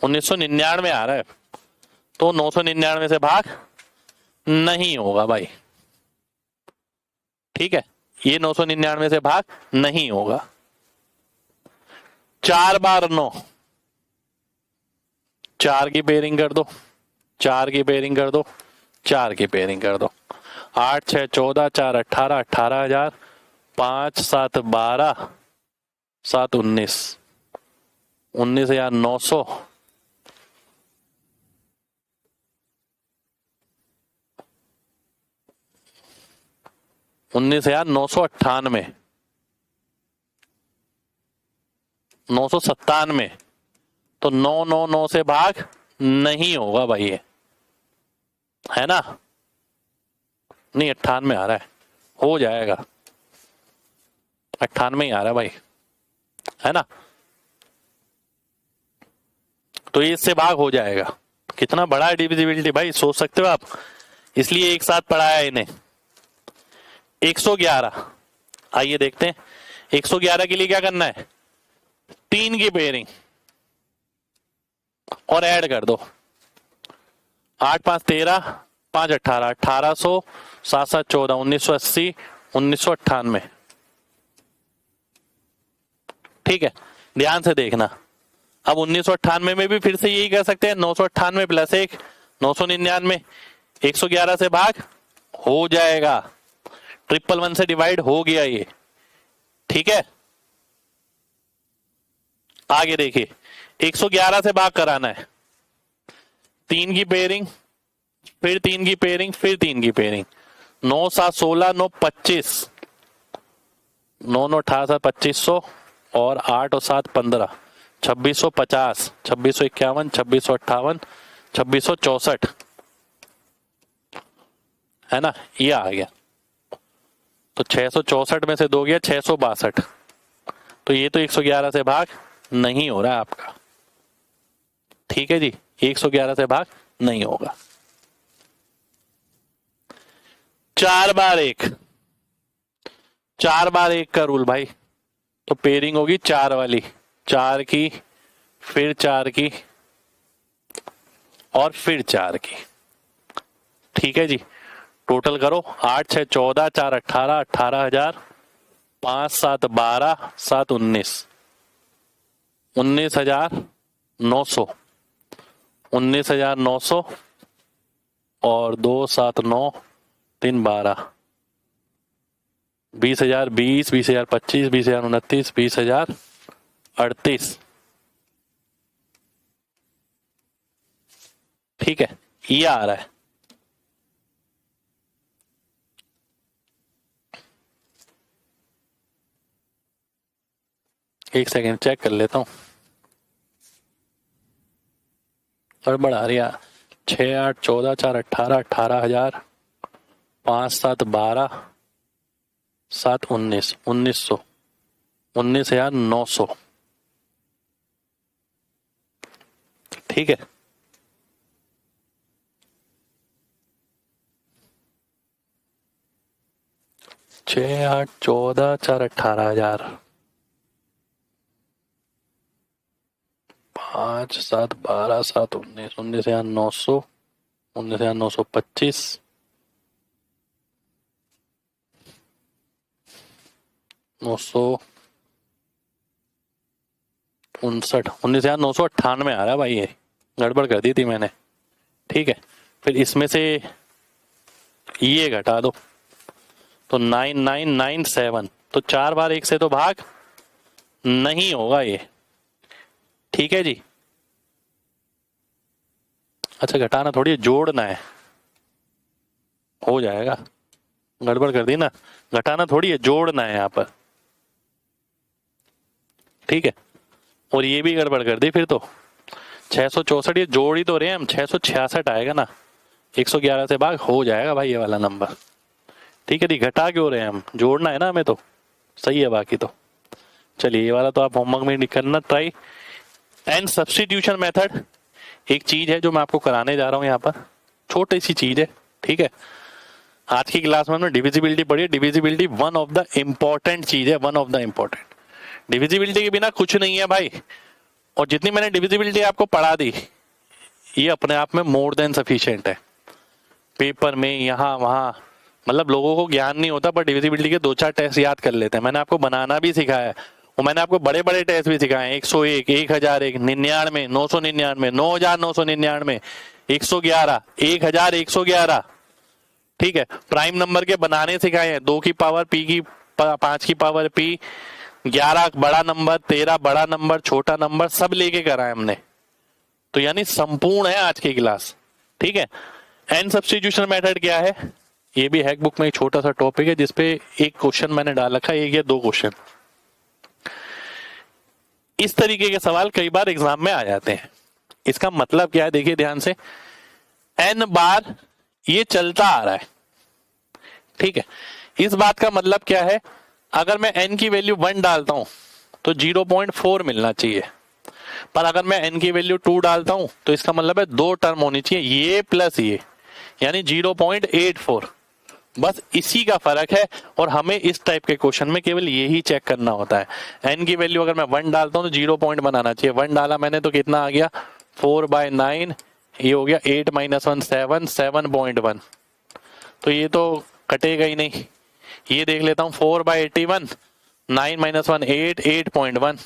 1999 आ रहा है, तो 999 से भाग नहीं होगा भाई, ठीक है। ये 999 से भाग नहीं होगा। 4 बार 9, 4 की पेयरिंग कर दो, 4 की पेयरिंग कर दो, 4 की पेयरिंग कर दो। 8 6 14, 4 18, 18,000, 5 7 12, 7 19, 19,900, 19,998, 997। तो 999 से भाग नहीं होगा भाई, ये है ना। नहीं 98 आ रहा है, हो जाएगा, 98 ही आ रहा है भाई, है ना। तो ये इससे भाग हो जाएगा। कितना बड़ा है डिविजिबिलिटी भाई, सोच सकते हो आप, इसलिए एक साथ पढ़ाया इन्हें। 111, आइए देखते हैं 111 के लिए क्या करना है। 3 की पेयरिंग और ऐड कर दो, 8 5 13, 5 18, 1800, 7 7 14, 1980, 1998, ठीक है। ध्यान से देखना, अब 1998 में भी फिर से यही कर सकते हैं, 998 प्लस 1, 999, 111 से भाग हो जाएगा, 111 से डिवाइड हो गया ये, ठीक है। आगे देखिए, 111 से भाग कराना है, 3 की पेयरिंग, फिर 3 की पेयरिंग, फिर 3 की पेयरिंग, 9 7 16, 9 25, 9 9 18, 2500 और 8 और 7 15, 2650, 2651, 2658, 2664, है ना, ये आ गया। तो 664 में से 2 गया 662, तो ये तो 111 से भाग नहीं हो रहा है आपका, ठीक है जी, 111 से भाग नहीं होगा। 4 बार 1, 4 बार 1 का रूल भाई, तो पेयरिंग होगी 4 वाली, 4 की, फिर 4 की और फिर 4 की, ठीक है जी। टोटल करो, 8 6 14, 4 18, 18,000, 5 7 12, 7 19, 19,900, 19,900 और 2 7 9 3 12, 20,000 20, 20,000 25, 20,000 29, 20,000 38, ठीक है, ये आ रहा है। एक सेकेंड चेक कर लेता हूँ, गड़बड़ आ रही है। 6 8 14 4 18, 18,000, 5 7 12, 7 19, 1900, 19,900। ठीक है, छः 8 14 4 18,000, 5 7 12 7 19, 19,900, 19,925, 959, 19,998 आ रहा है भाई, ये गड़बड़ कर दी थी मैंने। ठीक है, फिर इसमें से ये घटा दो तो 9997, तो 4 बार 1 से तो भाग नहीं होगा ये। ठीक है जी, अच्छा घटाना थोड़ी जोड़ना है, हो जाएगा। गड़बड़ कर दी ना, घटाना थोड़ी है, जोड़ना है यहाँ पर। ठीक है, और ये भी गड़बड़ कर दी फिर तो। 664 ये जोड़ ही तो रहे हैं हम, 666 आएगा ना, 111 से भाग हो जाएगा भाई ये वाला नंबर। ठीक है जी, घटा क्यों रहे हैं हम, जोड़ना है ना हमें, तो सही है बाकी तो। चलिए ये वाला तो आप होमवर्क में करना ट्राई। एंड सब्स्टिट्यूशन मेथड एक चीज है जो मैं आपको कराने जा रहा हूँ यहाँ पर, छोटी सी चीज है। ठीक है, आज की क्लास में हमने डिविजिबिलिटी पढ़ी है। Divisibility one of the important चीज है, one of the important. Divisibility के बिना कुछ नहीं है भाई, और जितनी मैंने डिविजिबिलिटी आपको पढ़ा दी ये अपने आप में मोर देन सफिशिएंट है। पेपर में यहाँ वहाँ मतलब लोगों को ज्ञान नहीं होता, पर डिविजिबिलिटी के 2-4 टेस्ट याद कर लेते हैं। मैंने आपको बनाना भी सिखाया है, और मैंने आपको बड़े बड़े टेस्ट भी सिखाए हैं। 101, 1001, 99, 999, 9,999, 111, 1,111। ठीक है, प्राइम नंबर के बनाने सिखाए हैं, 2 की पावर पी की 5 की पावर पी, 11 बड़ा नंबर, 13 बड़ा नंबर, छोटा नंबर, सब लेके कराए हमने। तो यानी संपूर्ण है आज की क्लास। ठीक है, एंड सब्स्टिट्यूशन मेथड क्या है, ये भी हैक बुक में एक छोटा सा टॉपिक है जिसपे एक क्वेश्चन मैंने डाल रखा है, एक या 2 क्वेश्चन। इस तरीके के सवाल कई बार एग्जाम में आ जाते हैं। इसका मतलब क्या है, देखिए ध्यान से, n बार ये चलता आ रहा है। ठीक है, इस बात का मतलब क्या है, अगर मैं n की वैल्यू 1 डालता हूं तो 0.4 मिलना चाहिए, पर अगर मैं n की वैल्यू 2 डालता हूं तो इसका मतलब है 2 टर्म होनी चाहिए, ये प्लस ये, यानी 0.84। बस इसी का फर्क है, और हमें इस टाइप के क्वेश्चन में केवल यही चेक करना होता है। n की वैल्यू अगर मैं 1 डालता हूं तो 0 पॉइंट बनाना चाहिए। 1 डाला मैंने तो कितना आ गया, 4/9, ये हो गया 8 - 1 7, 7.1। तो ये तो कटेगा ही नहीं। ये देख लेता हूं, 4/81, 9 - 1 8, 8.1।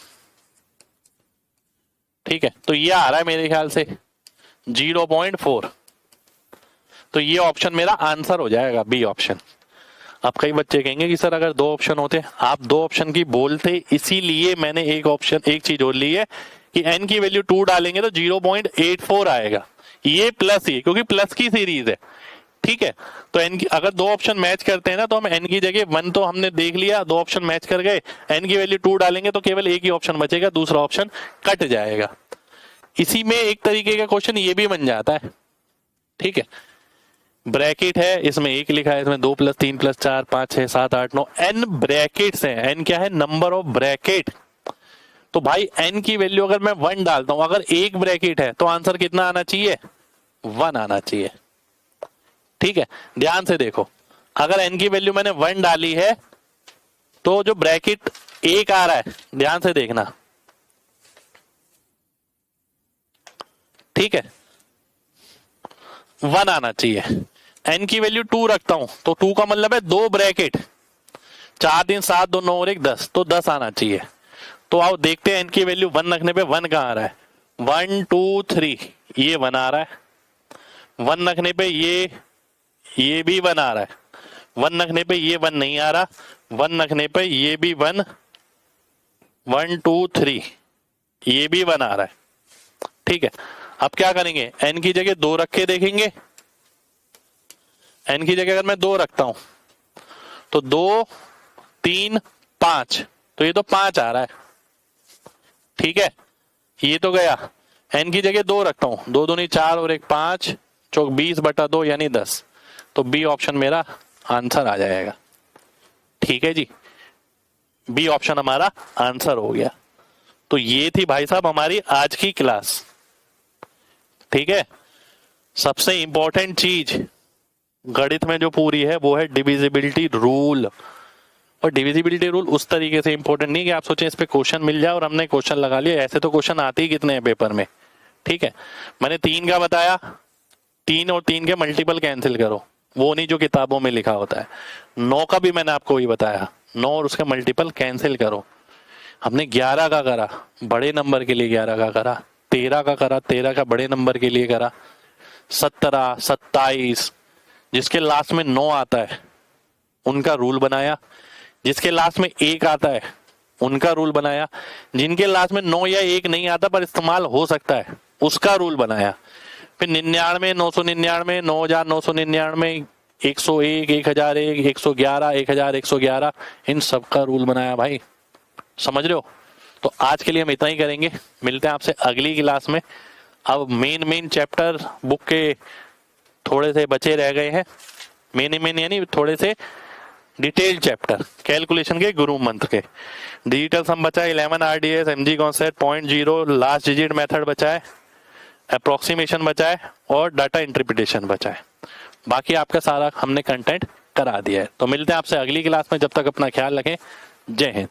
ठीक है, तो ये आ रहा है मेरे ख्याल से 0.4। तो ये ऑप्शन मेरा आंसर हो जाएगा, बी ऑप्शन। अब कई बच्चे कहेंगे कि सर अगर 2 ऑप्शन होते, आप 2 ऑप्शन की बोलते, इसीलिए मैंने एक ऑप्शन, एक चीज और ली है कि n की वैल्यू 2 डालेंगे तो 0.84 आएगा, ये प्लस ये, क्योंकि प्लस की सीरीज है। ठीक है, तो n की अगर 2 ऑप्शन मैच करते हैं ना, तो हम n की जगह 1 तो हमने देख लिया, 2 ऑप्शन मैच कर गए, n की वैल्यू 2 डालेंगे तो केवल एक ही ऑप्शन बचेगा, दूसरा ऑप्शन कट जाएगा। इसी में एक तरीके का क्वेश्चन ये भी बन जाता है। ठीक है, ब्रैकेट है, इसमें 1 लिखा है, इसमें 2 + 3 + 4 5 6 7 8 9, n ब्रैकेट्स हैं। n क्या है, नंबर ऑफ ब्रैकेट। तो भाई n की वैल्यू अगर मैं 1 डालता हूं, अगर एक ब्रैकेट है तो आंसर कितना आना चाहिए, 1 आना चाहिए। ठीक है, ध्यान से देखो, अगर n की वैल्यू मैंने 1 डाली है तो जो ब्रैकेट 1 आ रहा है, ध्यान से देखना। ठीक है, 1 आना चाहिए। n की वैल्यू 2 रखता हूं तो 2 का मतलब है 2 ब्रैकेट, 4 3 7 2 9 और 1 10, तो 10 आना चाहिए। तो आओ देखते हैं n की वैल्यू 1 रखने पे 1 कहां आ रहा है, 1 2 3, ये 1 आ रहा है। 1 रखने पे ये भी 1 आ रहा है। 1 रखने पे ये 1 नहीं आ रहा, 1 रखने पे ये भी 1, 1 2 3, ये भी 1 आ रहा है। ठीक है, अब क्या करेंगे, n की जगह 2 रख के देखेंगे। n की जगह अगर मैं 2 रखता हूं तो 2 3 5, तो ये तो 5 आ रहा है। ठीक है, ये तो गया। एन की जगह 2 रखता हूं, 2 दूनी 4 और 1 5, चौक 20/2 यानी 10। तो बी ऑप्शन मेरा आंसर आ जाएगा। ठीक है जी, बी ऑप्शन हमारा आंसर हो गया। तो ये थी भाई साहब हमारी आज की क्लास। ठीक है, सबसे इंपॉर्टेंट चीज गणित में जो पूरी है वो है डिविजिबिलिटी रूल। और डिविजिबिलिटी रूल उस तरीके से इंपॉर्टेंट नहीं कि आप सोचें इस पे क्वेश्चन मिल जाए और हमने क्वेश्चन लगा लिया, ऐसे तो क्वेश्चन आते ही कितने हैं पेपर में। ठीक है, मैंने 3 का बताया, 3 और 3 के मल्टीपल कैंसिल करो, वो नहीं जो किताबों में लिखा होता है। 9 का भी मैंने आपको वही बताया, 9 और उसके मल्टीपल कैंसिल करो। हमने 11 का करा, बड़े नंबर के लिए 11 का करा, 13 का करा, 13 का बड़े नंबर के लिए करा, 17, 27, जिसके लास्ट में 9 आता है उनका रूल बनाया, जिसके लास्ट में 1 आता है उनका रूल बनाया, जिनके लास्ट में 9 या 1 नहीं आता पर इस्तेमाल हो सकता है उसका रूल बनाया। फिर 99, 999, 9999, 101, 1001, 111, 1111, इन सब का रूल बनाया भाई। समझ रहे हो? तो आज के लिए हम इतना ही करेंगे, मिलते हैं आपसे अगली क्लास में। अब मेन चैप्टर बुक के थोड़े से बचे रह गए हैं, मेन यानी थोड़े से डिटेल चैप्टर कैलकुलेशन के गुरु मंत्र के। डिजिटल सम बचा है, 11 RDS, MG concept, 0.0 last digit method बचा है, अप्रोक्सीमेशन बचा है और डाटा इंटरप्रिटेशन बचा है। बाकी आपका सारा हमने कंटेंट करा दिया है। तो मिलते हैं आपसे अगली क्लास में, जब तक अपना ख्याल रखें। जय हिंद।